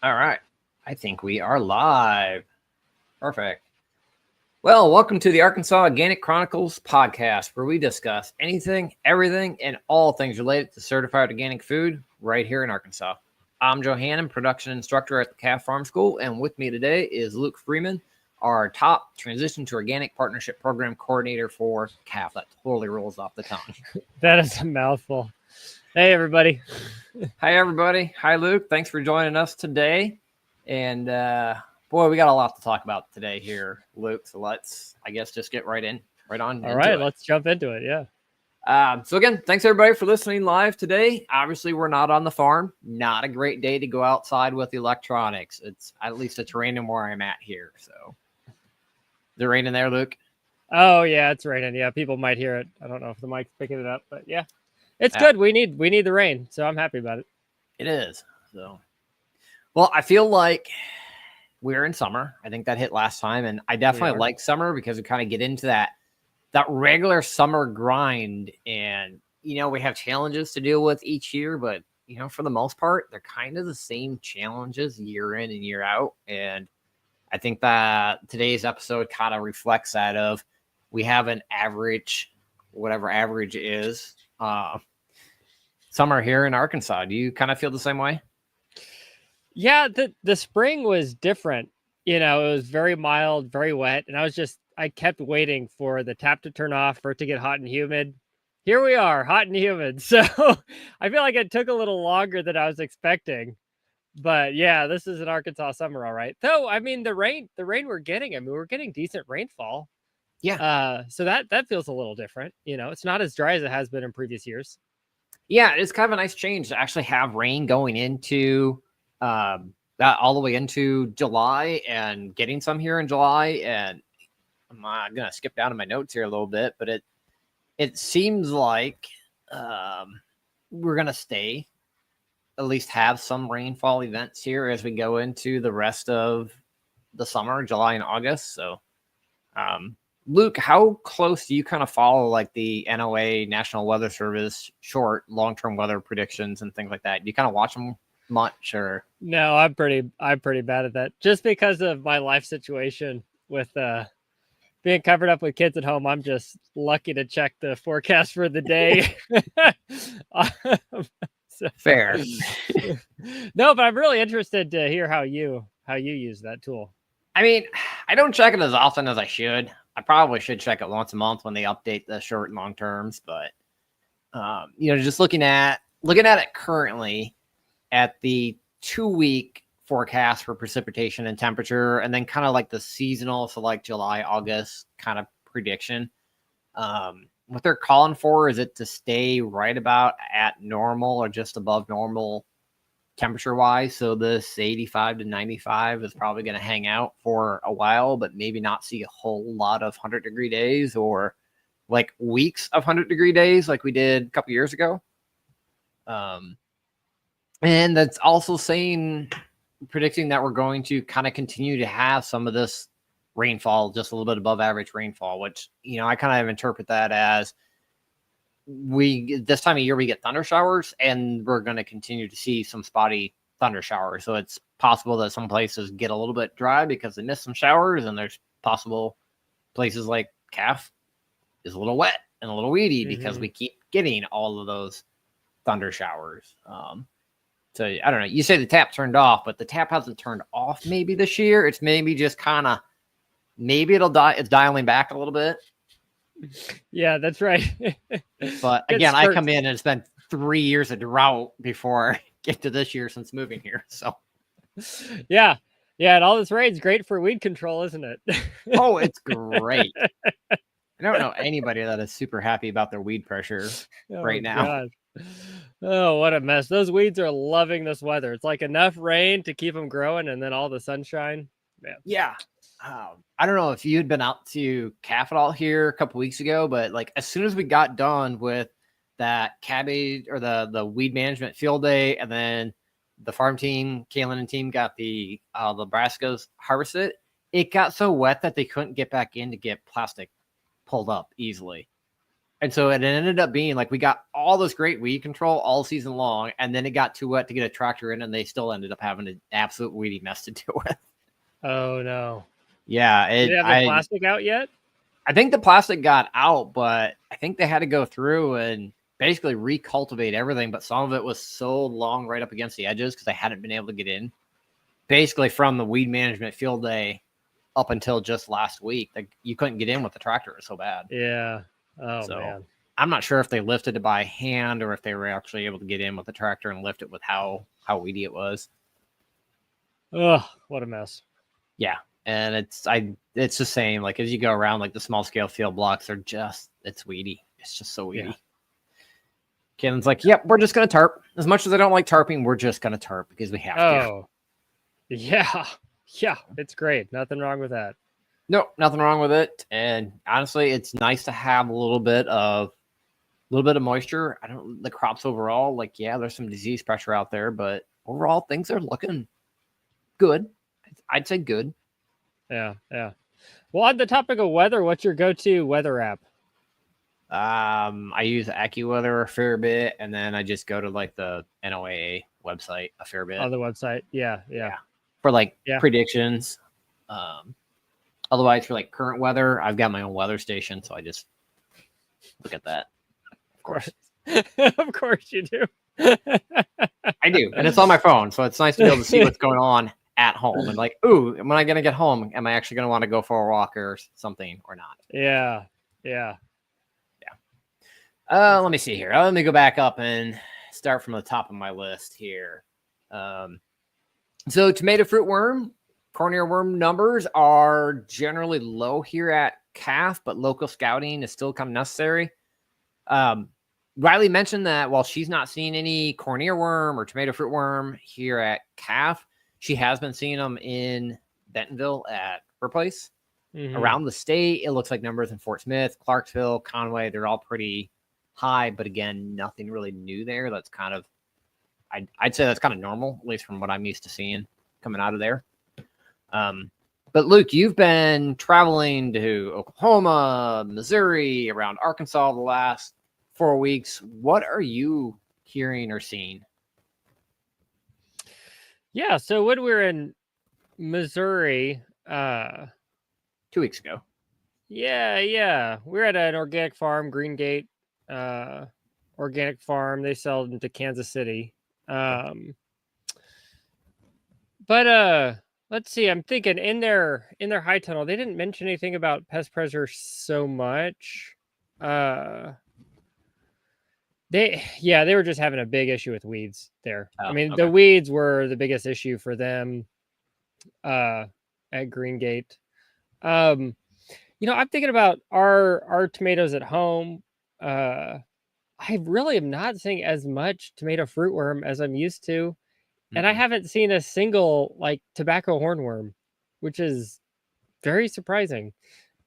All right. I think we are live. Perfect. Well, welcome to the Arkansas Organic Chronicles podcast, where we discuss anything, everything, and all things related to certified organic food right here in Arkansas. I'm Joe Hannon, production instructor at the Calf Farm School, and with me today is Luke Freeman, our top transition to organic partnership program coordinator for Calf. That totally rolls off the tongue. That is a mouthful. Hey, everybody. Hi, everybody. Hi, Luke. Thanks for joining us today. And boy, we got a lot to talk about today here, Luke. So let's, I guess, just get right on. All right, let's jump into it. Yeah. So again, thanks everybody for listening live today. Obviously, we're not on the farm. Not a great day to go outside with electronics. It's at least it's raining where I'm at here. So, is it raining there, Luke? Oh yeah, it's raining. Yeah, people might hear it. I don't know if the mic's picking it up, but yeah, it's good. We need the rain, so I'm happy about it. It is. So, well, I feel like we're in summer. I think that hit last time, and I definitely like summer because we kind of get into that regular summer grind, and we have challenges to deal with each year, but for the most part, they're kind of the same challenges year in and year out. And I think that today's episode kind of reflects that of we have an average, whatever average is, summer here in Arkansas. Do you kind of feel the same way? Yeah, the spring was different. It was very mild, very wet, and I kept waiting for the tap to turn off, for it to get hot and humid. Here we are, hot and humid. So I feel like it took a little longer than I was expecting. But yeah, this is an Arkansas summer, all right. Though, I mean, the rain we're getting, we're getting decent rainfall. Yeah. So that feels a little different. It's not as dry as it has been in previous years. Yeah, it's kind of a nice change to actually have rain going into that all the way into July and getting some here in July. And I'm gonna skip down to my notes here a little bit, but it seems like we're gonna at least have some rainfall events here as we go into the rest of the summer, July and August. So, Luke, how close do you kind of follow like the NOAA, National Weather Service, short, long-term weather predictions and things like that? Do you kind of watch them much, or? No, I'm pretty bad at that. Just because of my life situation with being covered up with kids at home, I'm just lucky to check the forecast for the day. Fair. No, but I'm really interested to hear how you use that tool. I mean, I don't check it as often as I should. I probably should check it once a month when they update the short and long terms. But just looking at it currently at the 2-week forecast for precipitation and temperature, and then kind of like the seasonal, so like July, August kind of prediction. What they're calling for is it to stay right about at normal or just above normal temperature wise. So this 85 to 95 is probably going to hang out for a while, but maybe not see a whole lot of 100-degree days or like weeks of 100-degree days like we did a couple years ago. And that's also predicting that we're going to kind of continue to have some of this rainfall, just a little bit above average rainfall, which, I kind of interpret that as this time of year, we get thunder showers, and we're going to continue to see some spotty thunder showers. So it's possible that some places get a little bit dry because they missed some showers, and there's possible places like Calf is a little wet and a little weedy because we keep getting all of those thunder showers. So I don't know. You say the tap turned off, but the tap hasn't turned off maybe this year. It's maybe just kind of, maybe it's dialing back a little bit. Yeah, that's right. But again, I come in and it's been 3 years of drought before I get to this year since moving here. So yeah, and all this rain's great for weed control, isn't it? Oh, it's great. I don't know anybody that is super happy about their weed pressure right now. God. Oh, what a mess. Those weeds are loving this weather. It's like enough rain to keep them growing, and then all the sunshine. Man. Yeah. I don't know if you had been out to Calf at all here a couple weeks ago, but like as soon as we got done with that cabbage or the weed management field day, and then the farm team, Kaylin and team got the brassicas harvested, it got so wet that they couldn't get back in to get plastic pulled up easily. And so it ended up being like we got all this great weed control all season long, and then it got too wet to get a tractor in, and they still ended up having an absolute weedy mess to deal with. Oh no. Yeah, Did they have the plastic out yet? I think the plastic got out, but I think they had to go through and basically recultivate everything. But some of it was so long right up against the edges because they hadn't been able to get in. Basically, from the weed management field day up until just last week, like you couldn't get in with the tractor. It was so bad. Yeah. Oh So, man. I'm not sure if they lifted it by hand or if they were actually able to get in with the tractor and lift it with how weedy it was. Ugh, what a mess. Yeah. And it's the same. Like as you go around, like the small scale field blocks are it's weedy. It's just so weedy. Yeah. Kennan's like, yep, we're just gonna tarp. As much as I don't like tarping, we're just gonna tarp because we have to. Oh. Yeah. Yeah. It's great. Nothing wrong with that. No, nothing wrong with it. And honestly, it's nice to have a little bit of moisture. The crops overall, like, yeah, there's some disease pressure out there, but overall things are looking good. I'd say good. Yeah, yeah. Well, on the topic of weather, what's your go-to weather app? I use AccuWeather a fair bit, and then I just go to like the NOAA website a fair bit On the website. Yeah. for like Yeah. predictions. Otherwise, for like current weather, I've got my own weather station, so I just look at that. Of course, Of course you do. I do, and it's on my phone, so it's nice to be able to see what's going on at home. And like, ooh, when I gonna get home, am I actually gonna want to go for a walk or something or not? Yeah. Let me see here. Let me go back up and start from the top of my list here. So tomato fruit worm, corn earworm numbers are generally low here at calf, but local scouting is still kind of necessary. Riley mentioned that while she's not seeing any corn earworm or tomato fruit worm here at calf, she has been seeing them in Bentonville at her place. Mhm. Around the state, it looks like numbers in Fort Smith, Clarksville, Conway, they're all pretty high, but again, nothing really new there. That's kind of, I'd say that's kind of normal, at least from what I'm used to seeing coming out of there. But Luke, you've been traveling to Oklahoma, Missouri, around Arkansas the last 4 weeks. What are you hearing or seeing? Yeah, so when we were in Missouri, 2 weeks ago. yeah. We're at an organic farm, Greengate organic farm. They sell into Kansas City. But let's see. I'm thinking in their high tunnel, they didn't mention anything about pest pressure so much. They were just having a big issue with weeds there. Oh, I mean, okay. the weeds were the biggest issue for them at Greengate. I'm thinking about our tomatoes at home. I really am not seeing as much tomato fruit worm as I'm used to. And I haven't seen a single like tobacco hornworm, which is very surprising.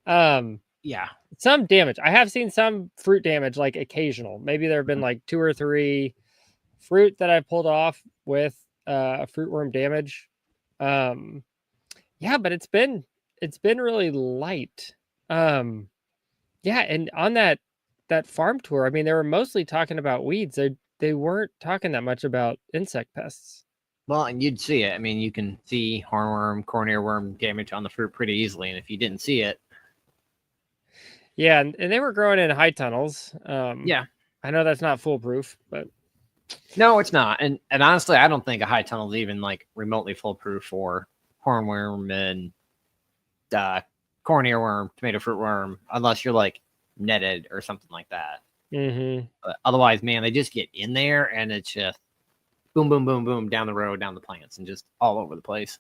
Yeah. Some damage. I have seen some fruit damage, like occasional. Maybe there have been like 2 or 3 fruit that I pulled off with fruit worm damage. Yeah, but it's been really light. Yeah, and on that farm tour, I mean, they were mostly talking about weeds. They weren't talking that much about insect pests. Well, and you'd see it. I mean, you can see hornworm, corn earworm damage on the fruit pretty easily. And if you didn't see it, Yeah, and they were growing in high tunnels. yeah. I know that's not foolproof, but No, it's not. And honestly, I don't think a high tunnel is even like remotely foolproof for hornworm and corn earworm, tomato fruit worm, unless you're like netted or something like that. But otherwise, man, they just get in there and it's just boom, boom, boom, boom down the road, down the plants, and just all over the place.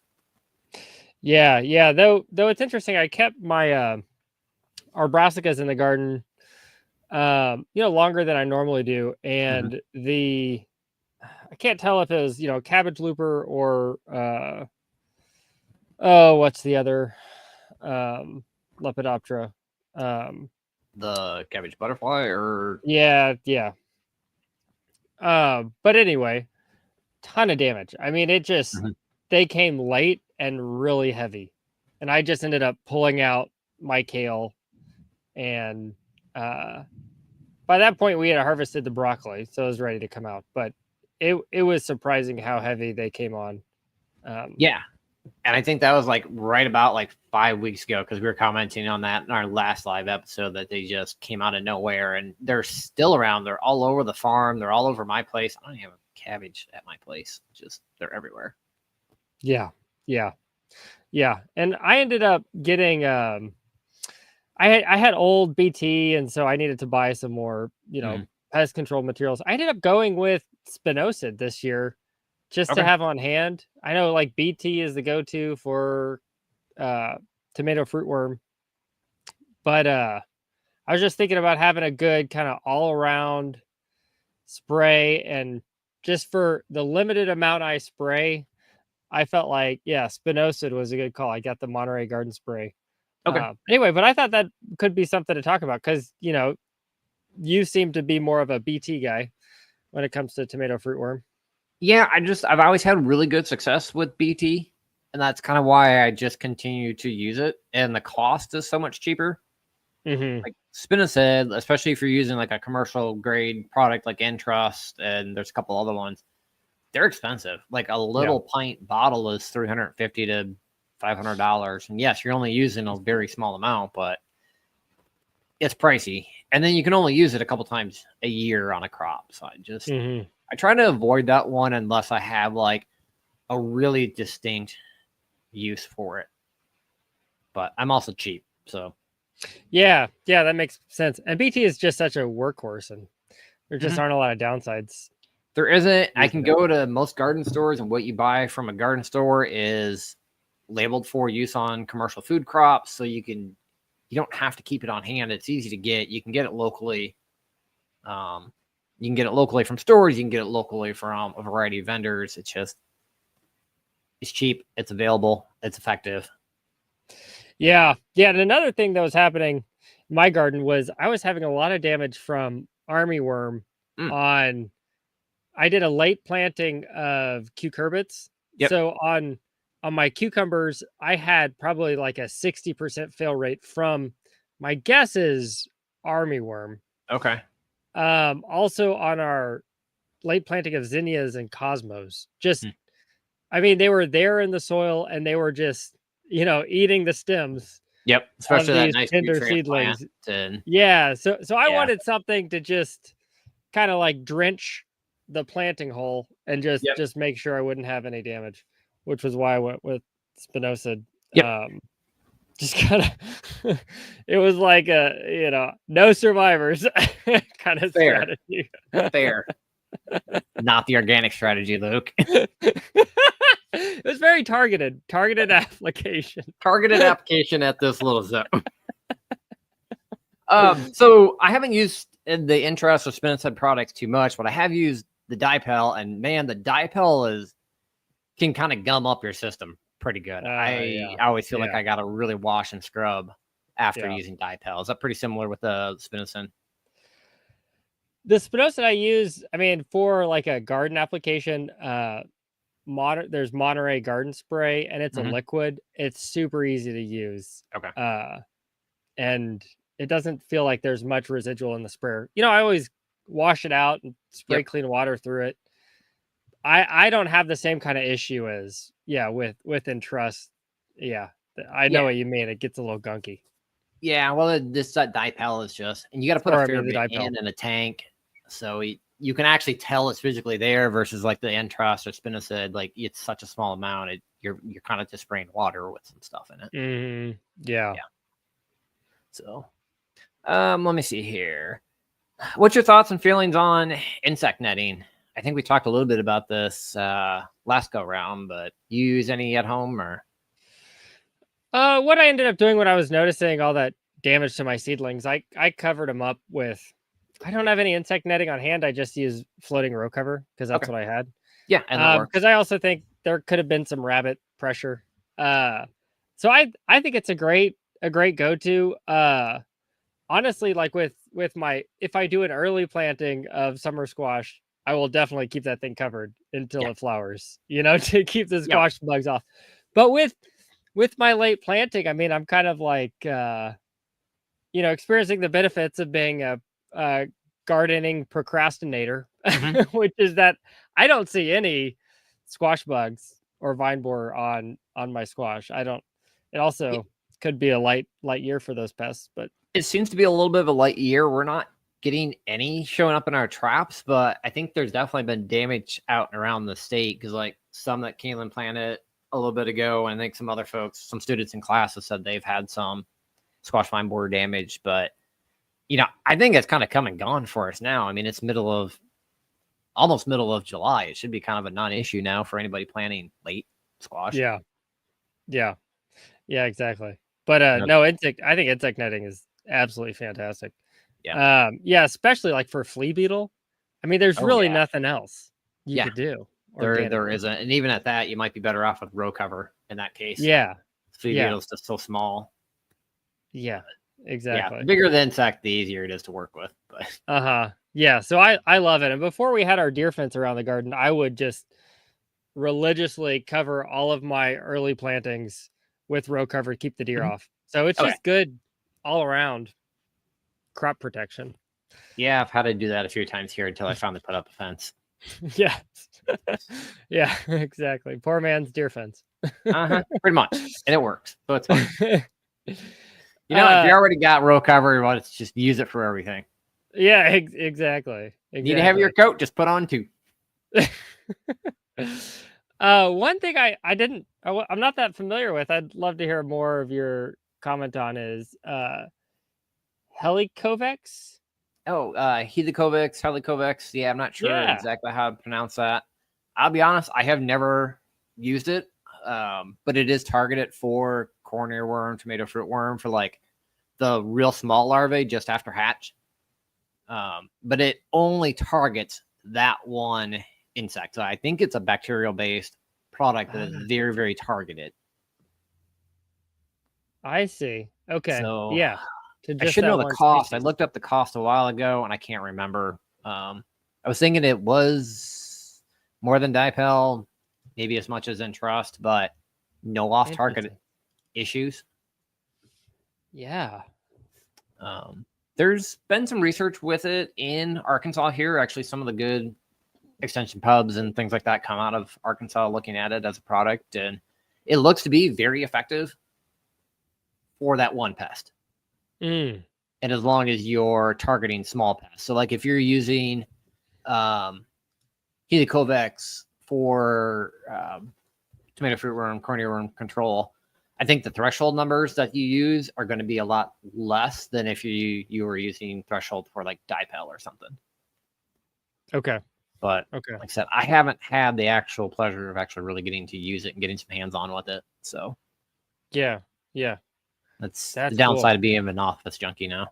Yeah. Though it's interesting. I kept my our brassicas in the garden, longer than I normally do, and I can't tell if it was cabbage looper or what's the other Lepidoptera. The cabbage butterfly, or Yeah. But anyway, ton of damage. I mean, it just they came late and really heavy, and I just ended up pulling out my kale, and by by that point we had harvested the broccoli, so it was ready to come out. But it was surprising how heavy they came on. Yeah. And I think that was like right about like 5 weeks ago, because we were commenting on that in our last live episode, that they just came out of nowhere, and they're still around. They're all over the farm. They're all over my place. I don't even have a cabbage at my place. Just they're everywhere. Yeah. And I ended up getting I had old BT, and so I needed to buy some more, pest control materials. I ended up going with spinosad this year just to Okay. have on hand. I know like BT is the go-to for tomato fruitworm, but I was just thinking about having a good kind of all-around spray, and just for the limited amount I spray, I felt like, yeah, spinosad was a good call. I got the Monterey Garden Spray. Okay. Anyway, but I thought that could be something to talk about because, you seem to be more of a BT guy when it comes to tomato fruitworm. Yeah, I've always had really good success with BT, and that's kind of why I just continue to use it. And the cost is so much cheaper. Mm-hmm. Like spinosad, especially if you're using like a commercial grade product like Entrust, and there's a couple other ones, they're expensive. Like a little pint bottle is $350 to $500, and yes, you're only using a very small amount, but it's pricey. And then you can only use it a couple times a year on a crop. So I try to avoid that one unless I have like a really distinct use for it. But I'm also cheap, so Yeah, that makes sense. And BT is just such a workhorse, and there just aren't a lot of downsides. There isn't. I can go to most garden stores, and what you buy from a garden store is labeled for use on commercial food crops, so you don't have to keep it on hand. It's easy to get. You can get it locally. You can get it locally from stores. You can get it locally from a variety of vendors. It's cheap. It's available. It's effective. Yeah. And another thing that was happening in my garden was I was having a lot of damage from armyworm on. I did a late planting of cucurbits. Yep. So on my cucumbers, I had probably like a 60% fail rate from, my guess is, armyworm. Okay. Also on our late planting of zinnias and cosmos, I mean, they were there in the soil, and they were just, eating the stems. Yep. Especially that these nice tender seedlings. Yeah. So I wanted something to just kind of like drench the planting hole and just make sure I wouldn't have any damage, which was why I went with spinosad. Yep. Just kind of, it was like no survivors kind of strategy. Fair. Not the organic strategy, Luke. It was very targeted application. Targeted application at this little zone. So I haven't used the Entrust or spinosad products too much, but I have used the Dipel, and man, the Dipel can kind of gum up your system pretty good. I always feel like I got to really wash and scrub after using Dipel. Is that pretty similar with the spinosad? The spinosad I use, I mean, for like a garden application, there's Monterey Garden Spray, and it's a liquid. It's super easy to use. Okay. And it doesn't feel like there's much residual in the sprayer. I always wash it out and spray clean water through it. I don't have the same kind of issue as with Entrust. Yeah, I know what you mean. It gets a little gunky. Yeah, well, this Dipel is just, and you got to put a fair bit in a tank, so you can actually tell it's physically there versus like the Entrust or spinosad. Like it's such a small amount, you're kind of just spraying water with some stuff in it. Yeah. So, let me see here. What's your thoughts and feelings on insect netting? I think we talked a little bit about this last go round, but you use any at home or? What I ended up doing when I was noticing all that damage to my seedlings, I covered them up with, I don't have any insect netting on hand. I just use floating row cover because that's what I had. Yeah. And because I also think there could have been some rabbit pressure. So I think it's a great go-to. Honestly, like with if I do an early planting of summer squash, I will definitely keep that thing covered until it flowers, to keep the squash bugs off. But with my late planting, I mean, I'm kind of like, experiencing the benefits of being a gardening procrastinator, Mhm. which is that I don't see any squash bugs or vine borer on my squash. I don't. It also could be a light year for those pests, but It seems to be a little bit of a light year. We're not getting any showing up in our traps, but I think there's definitely been damage out and around the state because, like, some that Caitlin planted a little bit ago, and I think some other folks, some students in class have said they've had some squash vine borer damage. But I think it's kind of come and gone for us now. I mean, it's almost middle of July. It should be kind of a non-issue now for anybody planting late squash. yeah, yeah, yeah, exactly. But No- no, insect. I think insect netting is absolutely fantastic. Yeah. Yeah, especially like for flea beetle. I mean, there's Oh, really yeah. nothing else you Yeah. could do. There organically. isn't, and even at that, you might be better off with row cover in that case. Yeah, Flea yeah, beetle's just so small. yeah, Yeah, exactly. the bigger the insect, the easier it is to work with. But Uh-huh. Yeah, so I love it. And before we had our deer fence around the garden, I would just religiously cover all of my early plantings with row cover to keep the deer Mhm. off. So it's Okay. just good all around crop protection. Yeah, I've had to do that a few times here until I finally put up a fence. Yeah. Yeah, exactly. Poor man's deer fence. Pretty much, and it works, so it's fine. If you Uh, already got row cover, well, let's just use it for everything. yeah, exactly. Need a heavier coat? Just put on 2. One thing I'm not that familiar with. I'd love to hear more of your comment on is Helicovex. Oh, Helicovex. Yeah, I'm not sure Yeah. exactly how to pronounce that. I'll be honest, I have never used it, but it is targeted for corn earworm, tomato fruit worm, for like the real small larvae just after hatch. But it only targets that one insect. So I think it's a bacterial based product that is very, very targeted. I see. Okay. So Yeah. To I just should that know the one cost. I species. looked up the cost a while ago and I can't remember. I was thinking it was more than Dipel, maybe as much as Entrust, but no off target Interesting. issues. Yeah. There's been some research with it in Arkansas here. Actually, some of the good extension pubs and things like that come out of Arkansas looking at it as a product, and it looks to be very effective for that one pest. Mm. And as long as you're targeting small pests. So like if you're using Helicovex for tomato fruit worm, corn earworm control, I think the threshold numbers that you use are going to be a lot less than if you were using threshold for like Dipel or something. Okay. But Okay. like I said, I haven't had the actual pleasure of actually really getting to use it and getting some hands on with it. So Yeah. Yeah. that's That's the downside cool. of being an office junkie now.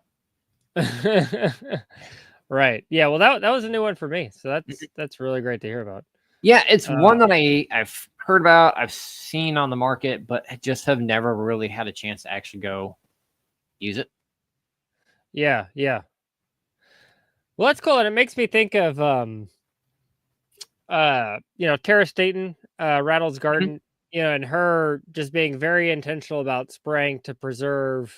Right. Yeah. Well, that was a new one for me. So that's really great to hear about. Yeah, it's one Uh, that I've heard about, I've seen on the market, but I just have never really had a chance to actually go use it. Yeah. Yeah. Well, that's cool, and it makes me think of Tara Staten, Rattle's Garden, and her just being very intentional about spraying to preserve,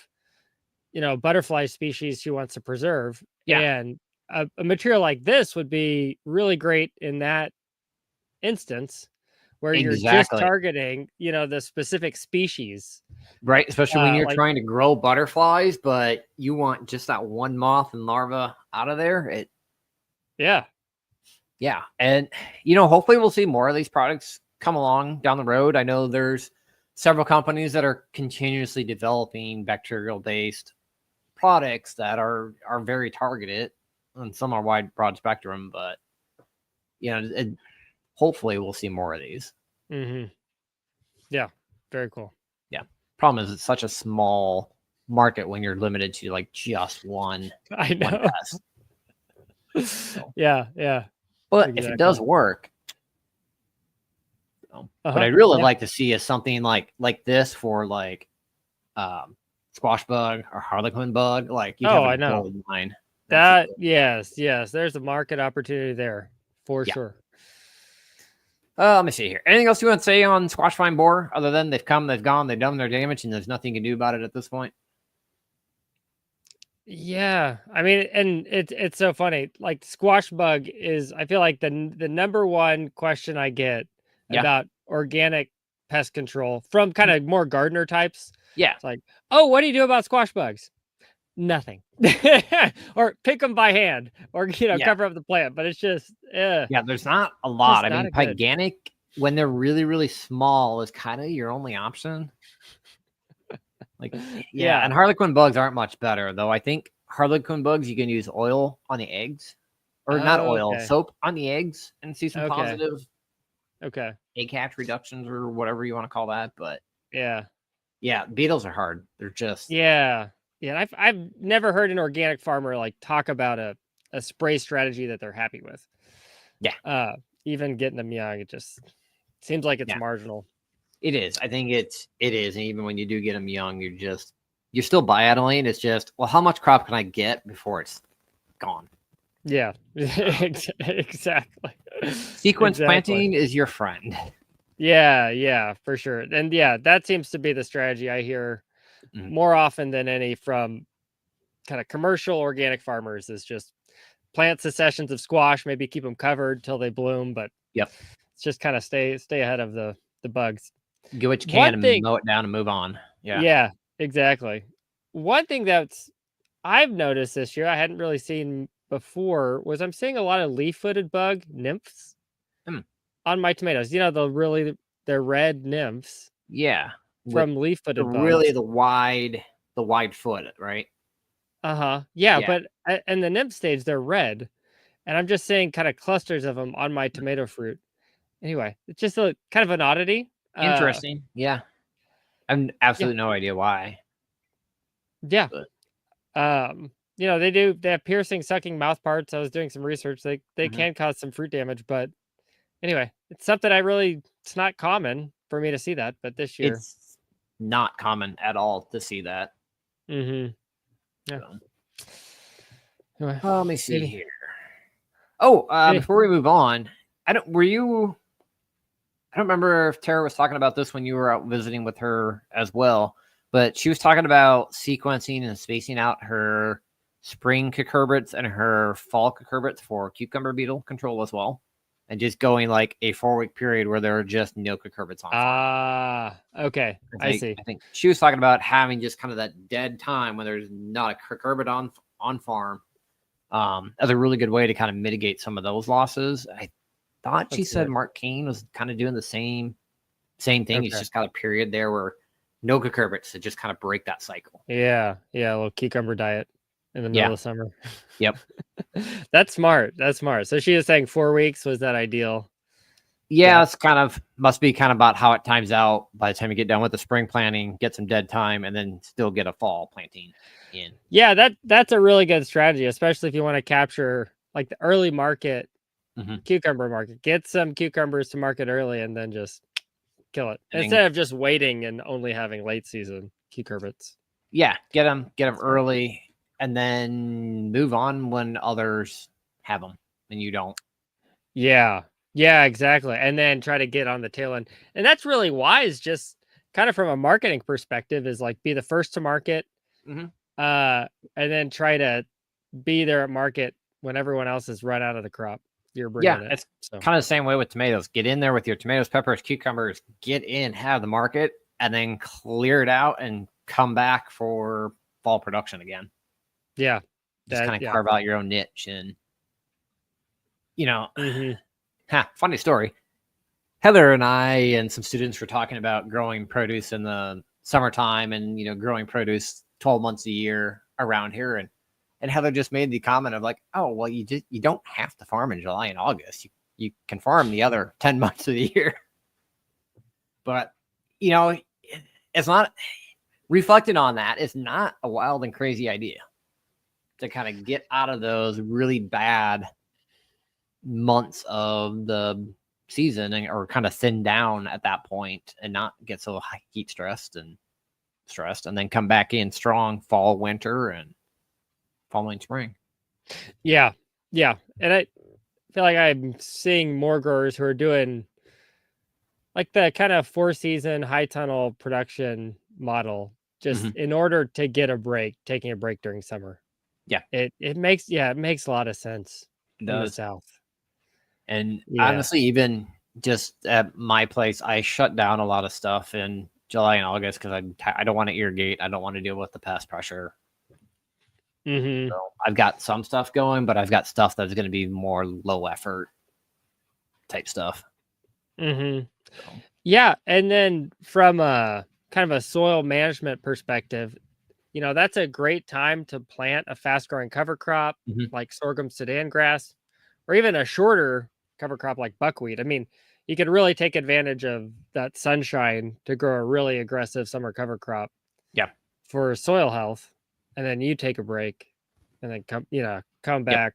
butterfly species she wants to preserve. Yeah, And a material like this would be really great in that instance where you're just exactly. targeting, the specific species. Right, especially when you're Like, trying to grow butterflies, but you want just that one moth and larva out of there. yeah, Yeah, and hopefully we'll see more of these products come along down the road. I know there's several companies that are continuously developing bacterial-based products that are very targeted, and some are wide, broad spectrum. But hopefully we'll see more of these. hmm yeah, very cool. Yeah, problem is it's such a small market when you're limited to like just one I know. pest. Yeah, yeah. But if Exactly. it does work, what Uh-huh. I'd really Yeah. like to see is something like this for like squash bug or harlequin bug. Like you have Oh, a I know. gold mine. That yes, there's a market opportunity there for Yeah. sure. Let me see here. Anything else you want to say on squash vine borer other than they've come, they've gone, they've done their damage, and there's nothing you can do about it at this point? Yeah, I mean, and it's so funny. Like squash bug is, I feel like the number one question I get Yeah. about organic pest control from kind of more gardener types. Yeah. It's like, oh, what do you do about squash bugs? Nothing, or pick them by hand, or Yeah. cover up the plant. But it's just, Yeah. There's not a just lot. I not mean, a good. Pyganic, when they're really, really small, is kind of your only option. Like, yeah. Yeah. And Harlequin bugs aren't much better, though. I think Harlequin bugs, you can use oil on the eggs, or not oil, Okay. soap on the eggs, and see some Okay. positive Okay. egg hatch reductions or whatever you want to call that. But Yeah. yeah, beetles are hard. They're just, Yeah. Yeah. I've never heard an organic farmer like talk about a spray strategy that they're happy with. yeah, Uh, Even getting them young, it just seems like it's yeah, marginal. it is. I think it is. And even when you do get them young, you're still biodinaling. It's just, well, how much crop can I get before it's gone? Yeah. Exactly. Sequence Exactly. planting is your friend. Yeah, yeah, for sure. And yeah, that seems to be the strategy I hear Mhm. more often than any from kind of commercial organic farmers is just plant successions of squash, maybe keep them covered till they bloom, but Yep. it's just kind of stay ahead of the bugs. Get what you can One and thing, mow it down and move on. Yeah. yeah, exactly. One thing that's I've noticed this year I hadn't really seen before was I'm seeing a lot of leaf-footed bug nymphs Hmm. on my tomatoes. They're red nymphs Yeah. With from leaf-footed really bugs. the wide foot, right? Uh-huh. Yeah, Yeah. but in the nymph stage they're red, and I'm just seeing kind of clusters of them on my tomato fruit. Anyway, it's just a kind of an oddity. Interesting. Yeah. I've Yeah, absolutely no idea why. yeah. But They have piercing, sucking mouth parts. I was doing some research. They mhm. can cause some fruit damage, but anyway, it's something it's not common for me to see that, but this year. It's not common at all to see that. Mhm. Yeah. So, Anyway, let me see maybe here. Oh, any before we move on, I don't remember if Tara was talking about this when you were out visiting with her as well, but she was talking about sequencing and spacing out her spring cucurbits and her fall cucurbits for cucumber beetle control as well. And just going like a 4 week period where there are just no cucurbits on farm. Okay. I see. I think she was talking about having just kind of that dead time when there's not a cucurbit on farm, as a really good way to kind of mitigate some of those losses. I thought she That's said good. Mark Kane was kind of doing the same thing. He's Okay. just got a period there where no cucurbits to just kind of break that cycle. Yeah. Yeah, a little cucumber diet in the middle Yeah. of summer. Yep. That's smart. That's smart. So she was saying 4 weeks was that ideal Yeah, gap. it's must be kind of about how it times out by the time you get done with the spring planting, get some dead time, and then still get a fall planting in. Yeah, that's a really good strategy, especially if you want to capture like the early market Mhm. cucumber market. Get some cucumbers to market early and then just kill it And then, instead of just waiting and only having late season cucurbits. yeah, get them Smart. early, and then move on when others have them and you don't. Yeah. Yeah, exactly. And then try to get on the tail end. And that's really wise, just kind of from a marketing perspective, is like be the first to market, Mhm. uh, and then try to be there at market when everyone else has run out of the crop. You're Yeah, bringing it. it's So kind of the same way with tomatoes. Get in there with your tomatoes, peppers, cucumbers, get in, have the market, and then clear it out and come back for fall production again. yeah, Just kind of yeah. carve out your own niche. And, you know, Hmm. funny story. Heather and I and some students were talking about growing produce in the summertime and, growing produce 12 months a year around here. And Heather just made the comment of like, oh, well, you don't have to farm in July and August. You can farm the other 10 months of the year. But, you know, it's not reflecting on that. It's not a wild and crazy idea to kind of get out of those really bad months of the season or kind of thin down at that point and not get so heat stressed and then come back in strong fall, winter, and following spring. Yeah, yeah. And I feel like I'm seeing more growers who are doing like the kind of 4 season high tunnel production model, just Mhm. in order to get a break, taking a break during summer. It makes it makes a lot of sense It in the does. South. And Yeah. honestly, even just at my place, I shut down a lot of stuff in July and August because I don't want to irrigate. I don't want to deal with the pest pressure. Mm-hmm. So I've got some stuff going, but I've got stuff that's going to be more low effort type stuff. Mm-hmm. So, Yeah, and then from a kind of a soil management perspective, that's a great time to plant a fast-growing cover crop mhm. like sorghum sudan grass, or even a shorter cover crop like buckwheat. I mean, you could really take advantage of that sunshine to grow a really aggressive summer cover crop Yeah. for soil health, and then you take a break and then come Yep. back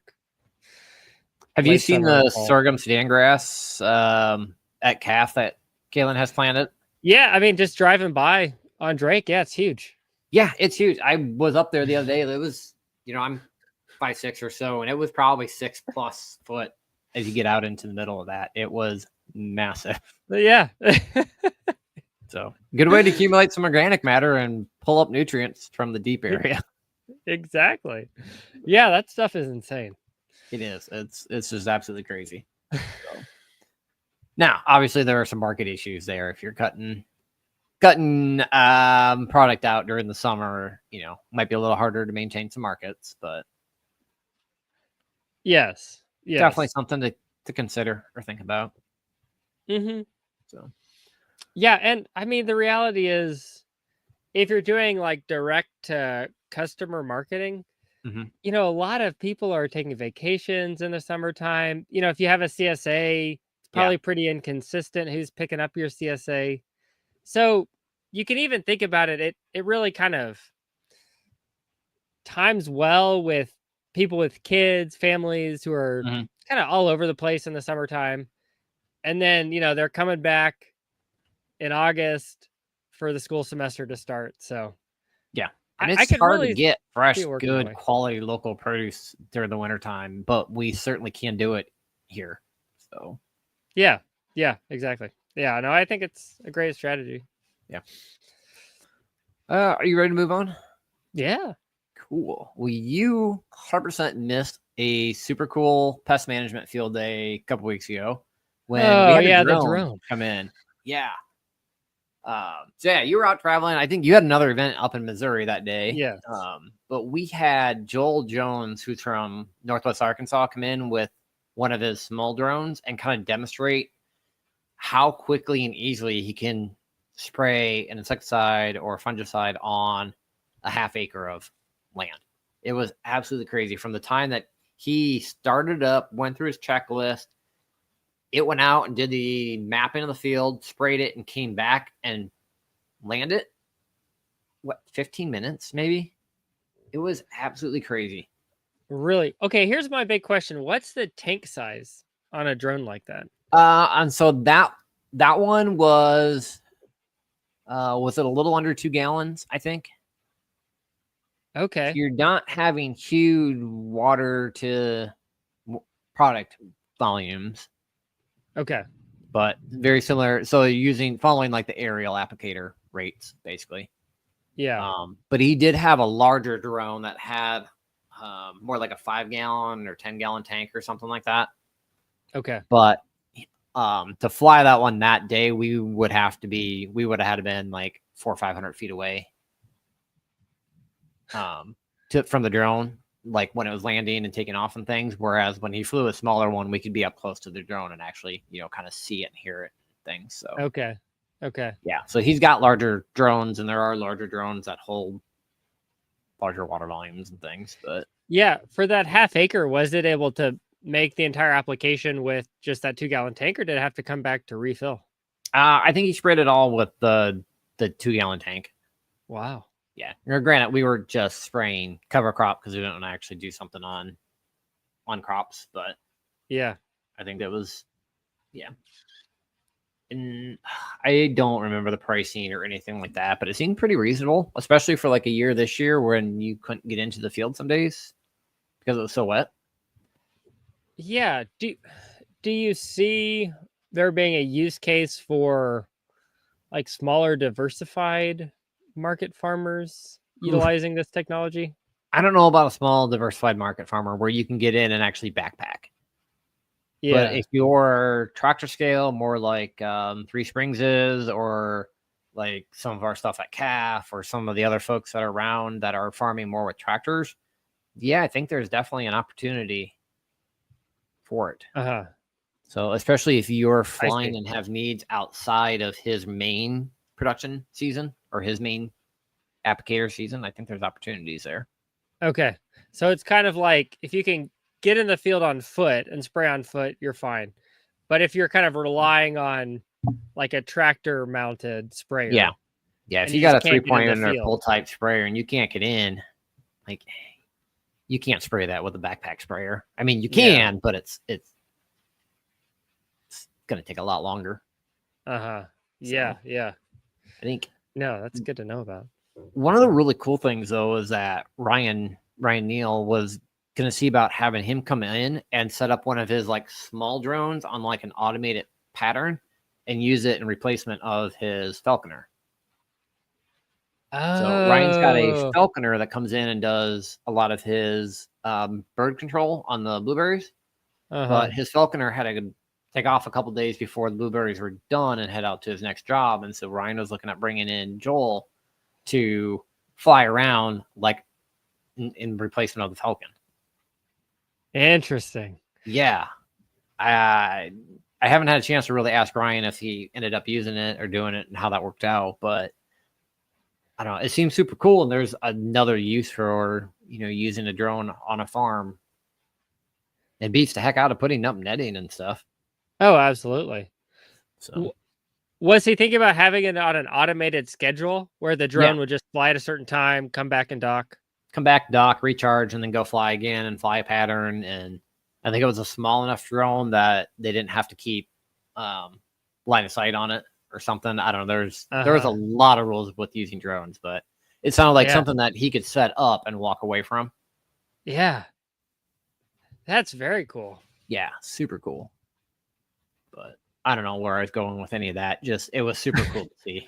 Have you late seen summer or the fall. sorghum sudan grass at calf that Kaylin has planted? Yeah, I mean, just driving by on Drake, yeah, it's huge. Yeah, it's huge. I was up there the other day. It was, I'm 5'6" or so, and it was probably 6+ foot as you get out into the middle of that. It was massive. But yeah. So good way to accumulate some organic matter and pull up nutrients from the deep Yeah, area. exactly. Yeah, that stuff is insane. It is. It's just absolutely crazy. So. Now, obviously, there are some market issues there. If you're cutting product out during the summer, might be a little harder to maintain some markets, but Yes. definitely Yes. something to consider or think about. Mm-hmm. So Yeah, and I mean the reality is if you're doing like direct to customer marketing, mhm. a lot of people are taking vacations in the summertime. If you have a CSA, it's Yeah. probably pretty inconsistent who's picking up your CSA. So you can even think about it. It really kind of times well with people with kids, families who are Mhm. kind of all over the place in the summertime. And then, they're coming back in August for the school semester to start. So Yeah. I, And I it's could hard to really get see fresh, it working that good way. quality local produce during the wintertime, but we certainly can do it here. So Yeah. Yeah, exactly. Yeah, no, I think it's a great strategy. yeah. Are you ready to move on? Yeah. Cool. Well, you 100% missed a super cool pest management field day a couple weeks ago when we Oh, had a yeah, the drone drone. come in. Yeah. So yeah, you were out traveling. I think you had another event up in Missouri that day. Yes. But we had Joel Jones, who's from Northwest Arkansas, come in with one of his small drones and kind of demonstrate how quickly and easily he can spray an insecticide or fungicide on a half acre of land. It was absolutely crazy. From the time that he started up, went through his checklist, it went out and did the mapping of the field, sprayed it, and came back and landed. What, 15 minutes maybe? It was absolutely crazy. Really. Okay, here's my big question. What's the tank size on a drone like that? And so that one was it a little under 2 gallons, I think. So Okay. you're not having huge water to product volumes, Okay. but very similar. So following like the aerial applicator rates, basically. Yeah. But he did have a larger drone that had more like a 5 gallon or 10 gallon tank or something like that. Okay. But to fly that one that day, we would have had been like 400 or 500 feet away from the drone, like when it was landing and taking off and things. Whereas when he flew a smaller one, we could be up close to the drone and actually, kind of see it and hear it and things. So Okay. Okay. yeah, so he's got larger drones, and there are larger drones that hold larger water volumes and things. But Yeah, for that half acre, was it able to make the entire application with just that 2 gallon tank, or did it have to come back to refill? I think he sprayed it all with the 2 gallon tank. Wow. Yeah. Or granted, we were just spraying cover crop because we didn't want to actually do something on crops, but Yeah. I think that was, yeah. And I don't remember the pricing or anything like that, but it seemed pretty reasonable, especially for like a year this year when you couldn't get into the field some days because it was so wet. Yeah. Do you see there being a use case for like smaller diversified market farmers Oof. utilizing this technology? I don't know about a small diversified market farmer where you can get in and actually backpack. But Yeah. if your tractor scale, more like Three Springs is, or like some of our stuff at CAF, or some of the other folks that are around that are farming more with tractors, yeah, I think there's definitely an opportunity for it. Uh-huh. So, especially if you're I see. flying and have needs outside of his main production season or his main applicator season, I think there's opportunities there. Okay. So it's kind of like if you can get in the field on foot and spray on foot, you're fine. But if you're kind of relying on like a tractor mounted Yeah. sprayer Yeah. If and you you got just a can't get in the 3-pointer field. pull type sprayer and you can't get in, like, you can't spray that with a backpack sprayer. I mean, you Yeah. can, but it's going to take a lot longer. Uh-huh. So, Yeah, yeah. I think No, that's good to know about. one of the really cool things though is that Ryan Neal was going to see about having him come in and set up one of his like small drones on like an automated pattern and use it in replacement of his falconer. So Ryan's got a Oh. falconer that comes in and does a lot of his bird control on the blueberries, Uh-huh. but his falconer had to take off a couple days before the blueberries were done and head out to his next job. And so Ryan was looking at bringing in Joel to fly around like in replacement of the falcon. Interesting. Yeah, I haven't had a chance to really ask Ryan if he ended up using it or doing it and how that worked out, but I don't know. It seems super cool, and there's another use for using a drone on a farm. It beats the heck out of putting up netting and stuff. Oh, absolutely. So Was he thinking about having it on an automated schedule where the yeah, drone would just fly at a certain time, come back and dock? come back, dock, recharge, and then go fly again and fly a pattern. And I think it was a small enough drone that they didn't have to keep line of sight on it or something. I don't know. There's a lot of rules with using drones, but it sounded like Yeah. something that he could set up and walk away from. Yeah. That's very cool. Yeah, super cool. But I don't know where I was going with any of that. Just it was super cool to see.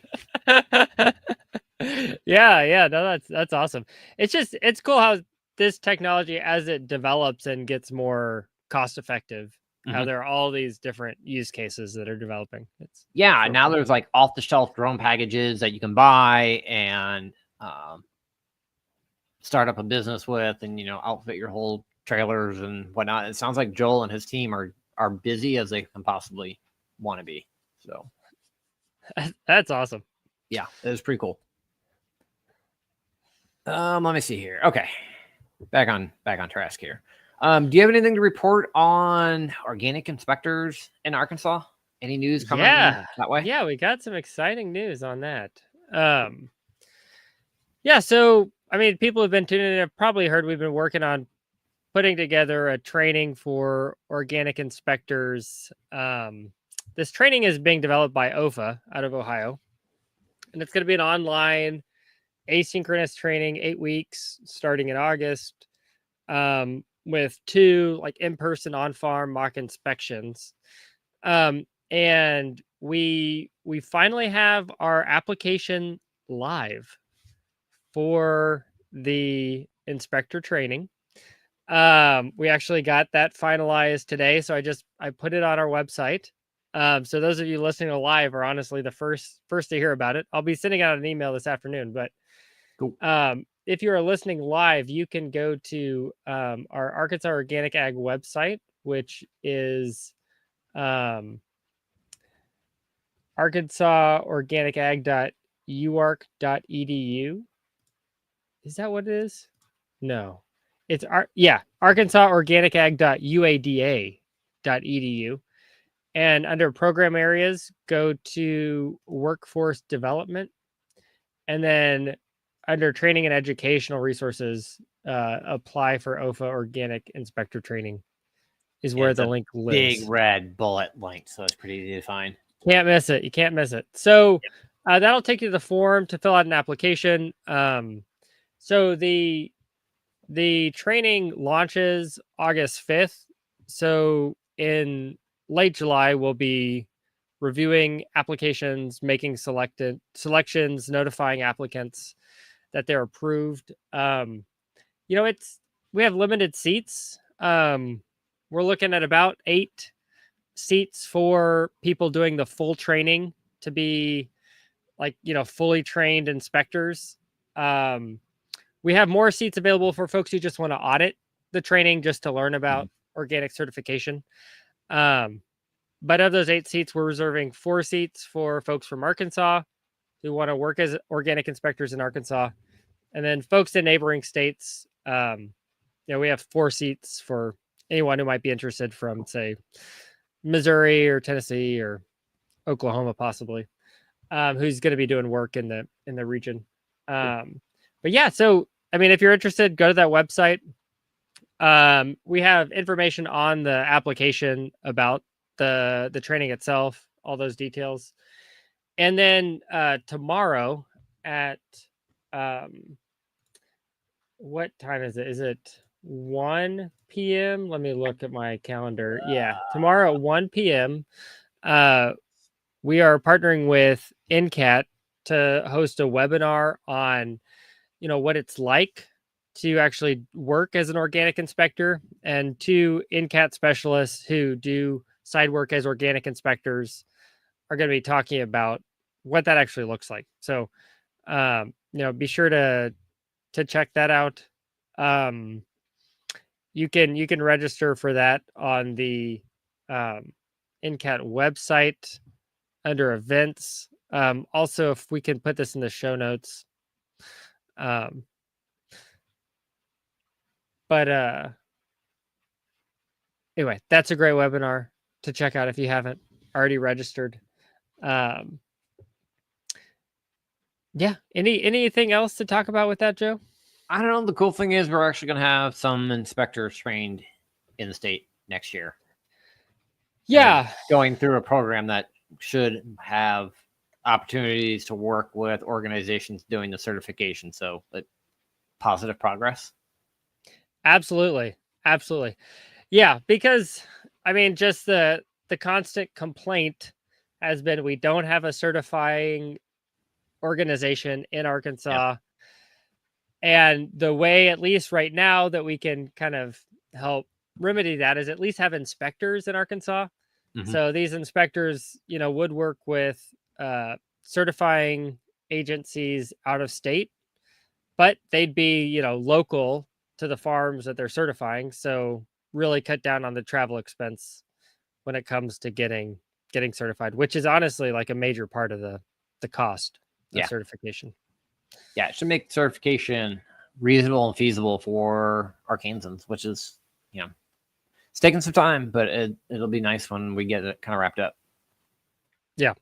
Yeah, no, that's awesome. It's cool how this technology, as it develops and gets more cost effective, how there are all these different use cases that are developing. Yeah, so now cool. there's like off the shelf drone packages that you can buy and start up a business with, and outfit your whole trailers and whatnot. It sounds like Joel and his team are busy as they can possibly want to be. So That's awesome. yeah, it was pretty cool. Let me see here. Okay, back on task here. Do you have anything to report on organic inspectors in Arkansas? Any news coming that way? Yeah, we got some exciting news on that. Yeah, so I mean, people have been tuning in, have probably heard we've been working on putting together a training for organic inspectors. This training is being developed by OFA out of Ohio, and it's going to be an online asynchronous training, 8 weeks starting in August, with 2 like in-person on-farm mock inspections. And we finally have our application live for the inspector training. We actually got that finalized today, so I put it on our website. So those of you listening live are honestly the first to hear about it. I'll be sending out an email this afternoon, but Cool. If you are listening live, you can go to our Arkansas Organic Ag website, which is arkansasorganicag.uark.edu. Is that what it is? No. It's arkansasorganicag.uada.edu. And under program areas, go to workforce development. And then under training and educational resources, apply for OFA organic inspector training is where the link lives. Big red bullet link, so it's pretty easy to find. Can't miss it. You can't miss it. So that'll take you to the form to fill out an application. So the training launches August 5th. So in late July, we'll be reviewing applications, making selections, notifying applicants that they're approved. we have limited seats. We're looking at about 8 seats for people doing the full training to be fully trained inspectors. We have more seats available for folks who just want to audit the training just to learn about organic certification. But of those 8 seats, we're reserving 4 seats for folks from Arkansas who want to work as organic inspectors in Arkansas. And then folks in neighboring states, we have 4 seats for anyone who might be interested from, say, Missouri or Tennessee or Oklahoma, possibly, who's going to be doing work in the region. But yeah, so I mean, if you're interested, go to that website. We have information on the application about the training itself, all those details. And then tomorrow at what time is it? Is it 1 p.m.? Let me look at my calendar. Yeah, tomorrow at 1 p.m. We are partnering with NCAT to host a webinar on, what it's like to actually work as an organic inspector, and 2 NCAT specialists who do side work as organic inspectors are going to be talking about what that actually looks like. So, be sure to check that out. You can register for that on the NCAT website under events. Also, if we can put this in the show notes. But anyway, that's a great webinar to check out if you haven't already registered. Yeah. Anything else to talk about with that, Joe? I don't know. The cool thing is we're actually going to have some inspectors trained in the state next year. Yeah. Going through a program that should have opportunities to work with organizations doing the certification. So positive progress. Absolutely. Yeah, because I mean, just the constant complaint has been we don't have a certifying organization in Arkansas. Yeah. And the way, at least right now, that we can kind of help remedy that is at least have inspectors in Arkansas. Mm-hmm. So these inspectors, would work with certifying agencies out of state, but they'd be, local to the farms that they're certifying. So really cut down on the travel expense when it comes to getting certified, which is honestly like a major part of the cost of certification. Yeah, it should make certification reasonable and feasible for Arkansans, which is, it's taking some time, but it'll be nice when we get it kind of wrapped up. Yeah.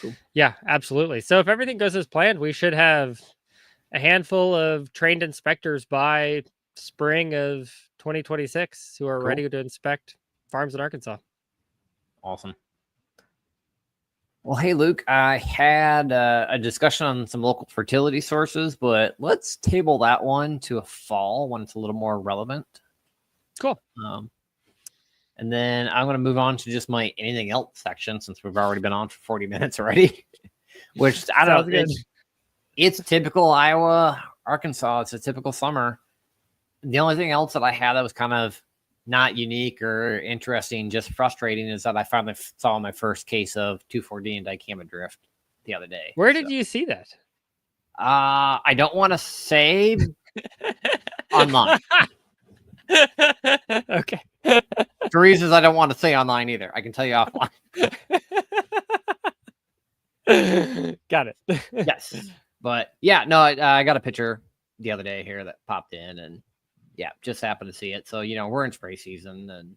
Cool. Yeah, absolutely. So if everything goes as planned, we should have a handful of trained inspectors by spring of 2026 who are ready to inspect farms in Arkansas. Awesome. Well, hey, Luke, I had a discussion on some local fertility sources, but let's table that one to a fall when it's a little more relevant. Cool. And then I'm going to move on to just my anything else section since we've already been on for 40 minutes already, which I don't know. It's typical Iowa, Arkansas. It's a typical summer. The only thing else that I had that was kind of not unique or interesting, just frustrating, is that I finally saw my first case of 2,4-D and dicamba drift the other day. Where did you see that? I don't want to say online. Okay. For reasons I don't want to say online either. I can tell you offline. Got it. Yes. But yeah, no, I got a picture the other day here that popped in, and yeah, just happened to see it. So, we're in spray season, and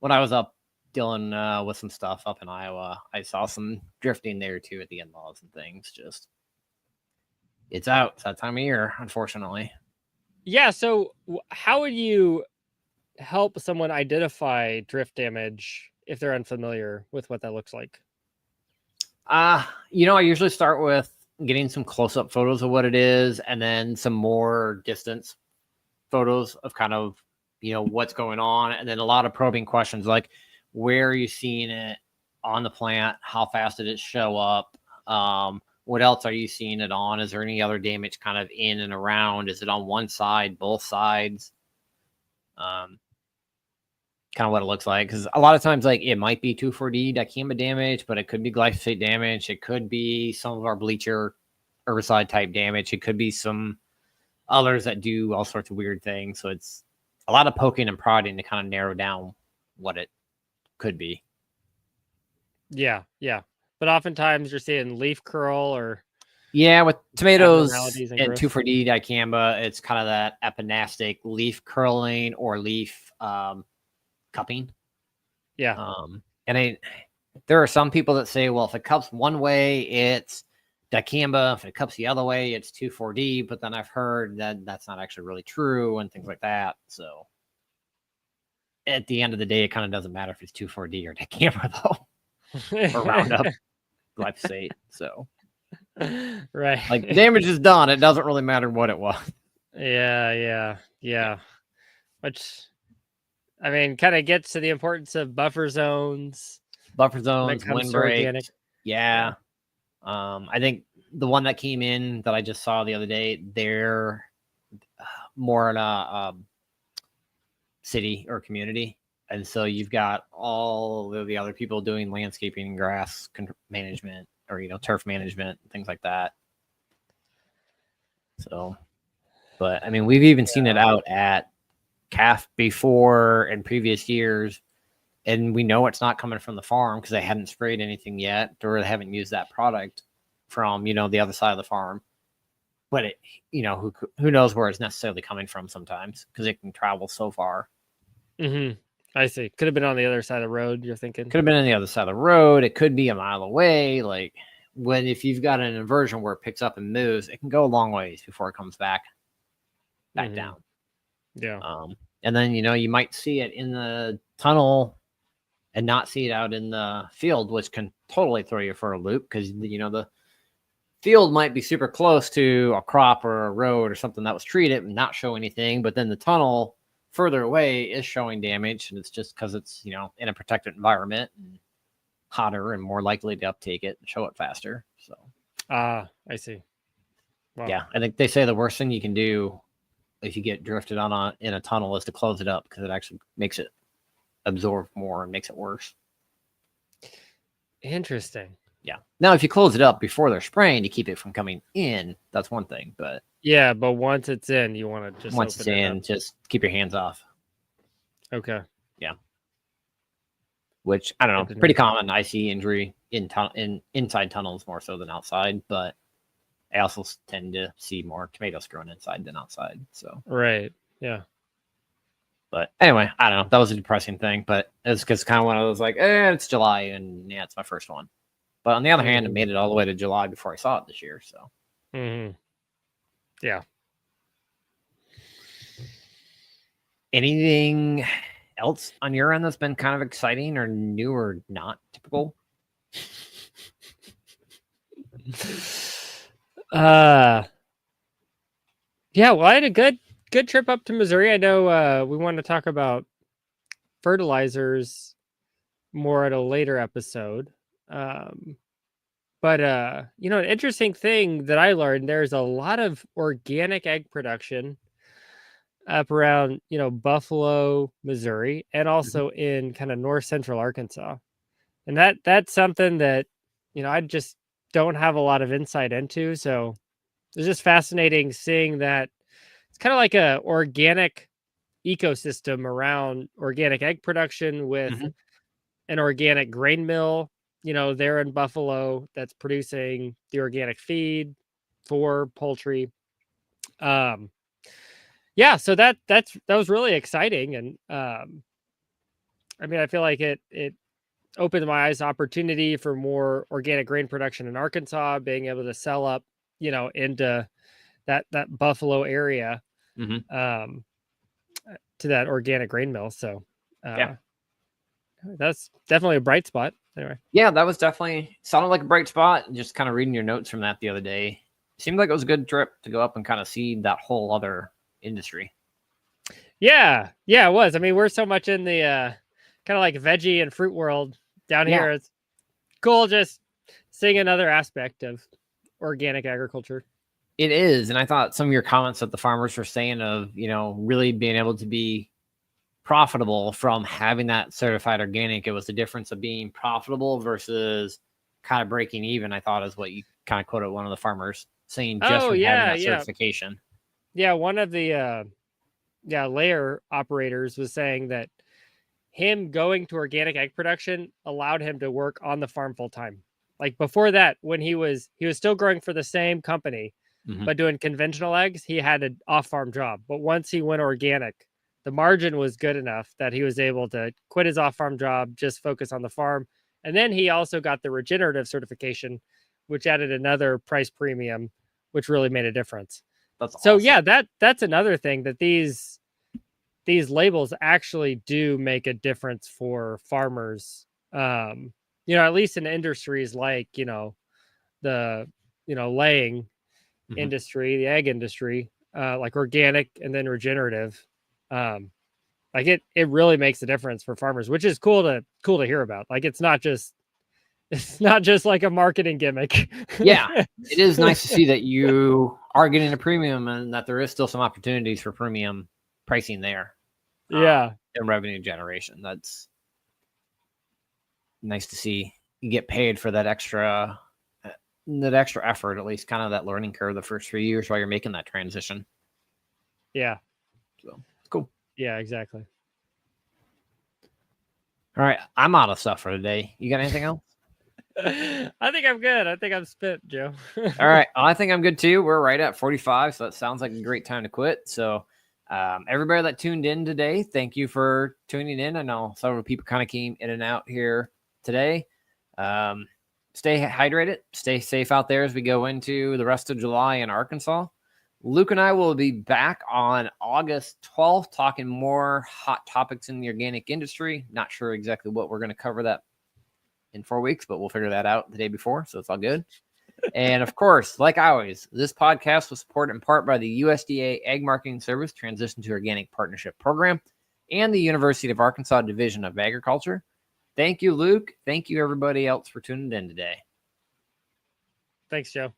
when I was up dealing with some stuff up in Iowa, I saw some drifting there too at the in-laws and things. Just, it's out. It's that time of year, unfortunately. Yeah. So how would you help someone identify drift damage if they're unfamiliar with what that looks like? I usually start with getting some close-up photos of what it is, and then some more distance photos of kind of, what's going on. And then a lot of probing questions like, where are you seeing it on the plant? How fast did it show up? What else are you seeing it on? Is there any other damage kind of in and around? Is it on one side, both sides? Kind of what it looks like, because a lot of times, like, it might be 2,4-D dicamba damage, but it could be glyphosate damage. It could be some of our bleacher herbicide type damage. It could be some others that do all sorts of weird things. So it's a lot of poking and prodding to kind of narrow down what it could be. Yeah, yeah. But oftentimes you're seeing leaf curl or Yeah, with tomatoes abnormalities and and growth. 2,4-D dicamba, it's kind of that epinastic leaf curling or leaf cupping. Yeah. And there are some people that say, well, if it cups one way, it's dicamba. If it cups the other way, it's 2,4-D. But then I've heard that that's not actually really true and things like that. So at the end of the day, it kind of doesn't matter if it's 2,4-D or dicamba, though, or Roundup, glyphosate. So, right. like, the damage is done. It doesn't really matter what it was. Yeah. Which, I mean, kind of gets to the importance of buffer zones. Buffer when it zones, comes to windbreak. organic. Yeah. I think the one that came in that I just saw the other day, they're more in a city or community. And so you've got all of the other people doing landscaping and grass management or, turf management, things like that. So, but I mean, we've even seen it out at CAF before in previous years. And we know it's not coming from the farm because they hadn't sprayed anything yet, or they haven't used that product from, the other side of the farm. But it, who knows where it's necessarily coming from sometimes, because it can travel so far. Mm-hmm. I see. Could have been on the other side of the road, you're thinking? Could have been on the other side of the road. It could be a mile away. Like, if you've got an inversion where it picks up and moves, it can go a long ways before it comes back down. Yeah. And then, you might see it in the tunnel and not see it out in the field, which can totally throw you for a loop, because, the field might be super close to a crop or a road or something that was treated and not show anything, but then the tunnel further away is showing damage, and it's just because it's, in a protected environment and hotter and more likely to uptake it and show it faster. So, I see. Wow. Yeah, I think they say the worst thing you can do if you get drifted in a tunnel is to close it up, because it actually makes it absorb more and makes it worse. Interesting. Yeah. Now, if you close it up before they're spraying to keep it from coming in, that's one thing. But yeah, but once it's in, you want to just once it's in, just keep your hands off. Okay. Yeah. Which, I don't know, pretty common. I see injury in inside tunnels more so than outside, but I also tend to see more tomatoes growing inside than outside. So right. Yeah. But anyway, I don't know. That was a depressing thing, but it's because kind of one of those like, it's July, and yeah, it's my first one. But on the other hand, it made it all the way to July before I saw it this year. So, yeah. Anything else on your end that's been kind of exciting or new or not typical? Yeah. Well, I had a good trip up to Missouri. I know we want to talk about fertilizers more at a later episode. But an interesting thing that I learned, there's a lot of organic egg production up around, Buffalo, Missouri, and also in kind of north central Arkansas. And that's something that, I just don't have a lot of insight into. So it's just fascinating seeing that it's kind of like a organic ecosystem around organic egg production with an organic grain mill, there in Buffalo that's producing the organic feed for poultry. Yeah, so that was really exciting. And I mean, I feel like it opened my eyes to opportunity for more organic grain production in Arkansas, being able to sell up, into that Buffalo area, to that organic grain mill. So Yeah, that's definitely a bright spot. Anyway. Yeah, that was definitely sounded like a bright spot. Just kind of reading your notes from that the other day, seemed like it was a good trip to go up and kind of see that whole other industry. Yeah, it was. I mean, we're so much in the kind of like veggie and fruit world down here. It's cool just seeing another aspect of organic agriculture. It is. And I thought some of your comments that the farmers were saying of, really being able to be profitable from having that certified organic, it was the difference of being profitable versus kind of breaking even, I thought is what you kind of quoted one of the farmers saying just from having that certification. Yeah, one of the layer operators was saying that him going to organic egg production allowed him to work on the farm full time. Like before that, when he was still growing for the same company, but doing conventional eggs, he had an off-farm job. But once he went organic, the margin was good enough that he was able to quit his off-farm job, just focus on the farm. And then he also got the regenerative certification, which added another price premium, which really made a difference. That's so awesome. Yeah, that's another thing, that these labels actually do make a difference for farmers. At least in industries like, the, laying industry, the egg industry, like organic and then regenerative. Like it really makes a difference for farmers, which is cool to hear about. Like it's not just like a marketing gimmick. Yeah, it is nice to see that you are getting a premium and that there is still some opportunities for premium pricing there. Yeah. And revenue generation. That's nice to see. You get paid for that extra effort, at least kind of that learning curve the first 3 years while you're making that transition. Yeah. So cool. Yeah, exactly. All right. I'm out of stuff for today. You got anything else? I think I'm good. I think I'm spent, Joe. All right. Well, I think I'm good too. We're right at 45. So that sounds like a great time to quit. So everybody that tuned in today, thank you for tuning in. I know several people kind of came in and out here today. Stay hydrated, stay safe out there as we go into the rest of July in Arkansas. Luke and I will be back on August 12th talking more hot topics in the organic industry. Not sure exactly what we're going to cover that in 4 weeks, but we'll figure that out the day before, so it's all good. And of course, like always, this podcast was supported in part by the USDA Ag Marketing Service Transition to Organic Partnership Program and the University of Arkansas Division of Agriculture. Thank you, Luke. Thank you, everybody else, for tuning in today. Thanks, Joe.